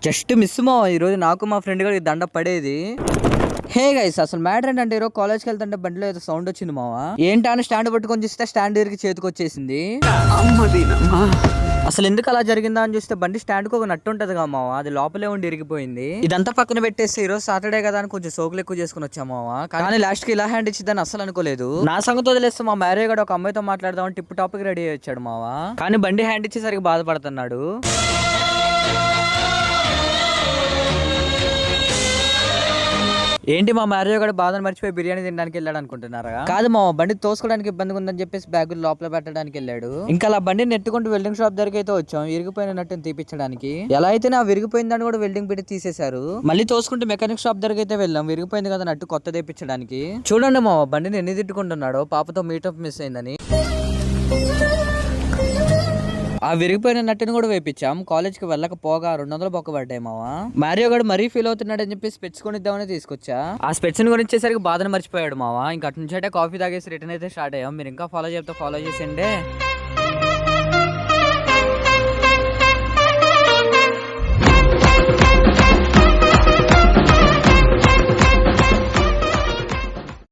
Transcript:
Just miss మా ఈరోజు నాకు మా ఫ్రెండ్ గారికి దండ పడేది. హే గైస్, అసలు మ్యాటర్ ఏంటంటే ఈరోజు కాలేజ్కి వెళ్తుంటే బండిలో ఏదో సౌండ్ వచ్చింది మావా. ఏంటా అని స్టాండ్ పట్టుకొని చూస్తే స్టాండ్ ఇరికి చేతికి వచ్చేసింది. అసలు ఎందుకు అలా జరిగిందా అని చూస్తే బండి స్టాండ్ కు ఒక నట్టు ఉంటది కదా మావా, అది లోపలే ఉండి ఇరిగిపోయింది. ఇదంతా పక్కన పెట్టేసి ఈరోజు సాటర్డే కదా అని కొంచెం సోకులు ఎక్కువ చేసుకుని వచ్చామావా. కానీ లాస్ట్ కి ఇలా హ్యాండ్ ఇచ్చిద్దని అసలు అనుకోలేదు. నా సంగతి వదిలేస్తే మా మ్యారేజ్ కూడా ఒక అమ్మాయితో మాట్లాడదామని టిప్ టాపిక్ రెడీ అయ్యి వచ్చాడు మావా. కానీ బండి హ్యాండ్ ఇచ్చేసరికి బాధపడుతున్నాడు. ఏంటి మా మ్యారేజ్ కూడా బాధను మర్చిపోయి బిర్యానీ తినడానికి వెళ్ళాడు అనుకుంటున్నారా? కాదు మా బండి తోసుకోవడానికి ఇబ్బందిగా ఉందని చెప్పేసి బ్యాగులు లోపల పెట్టడానికి వెళ్ళాడు. ఇంకా అలా బండి నెట్టుకుంటూ వెల్డింగ్ షాప్ దగ్గరికి అయితే వచ్చాం విరిగిపోయిన నట్టుని తీపించడానికి. ఎలా అయితే నా విరిగిపోయిందని కూడా వెల్డింగ్ పెట్టి తీసేశారు. మళ్ళీ తోసుకుంటూ మెకానిక్ షాప్ దగ్గరికి అయితే వెళ్ళాం. విరిగిపోయింది కదా నట్టు కొత్త తెప్పించడానికి. చూడండి మా బండిని ఎన్ని తిట్టుకుంటున్నాడో పాపతో మీటప్ మిస్ అయిందని. ఆ విరిగిపోయిన నట్టుని కూడా వేపించాం. కాలేజ్ కి వెళ్ళకపోగా 200 బొక్క పడ్డాయి మావా. మారియో గడు మరీ ఫీల్ అవుతున్నాడు అని చెప్పి స్పెట్స్ కొనిద్దామని తీసుకొచ్చా. ఆ స్పెట్స్ ని కొనిచ్చేసరికి బాధను మర్చిపోయాడు మావా. ఇంకా అటు నుంచి అంటే కాఫీ తాగేసి రిటర్న్ అయితే స్టార్ట్ అయ్యాం. మీరు ఇంకా ఫాలో చేస్తే ఫాలో చేసేయండి.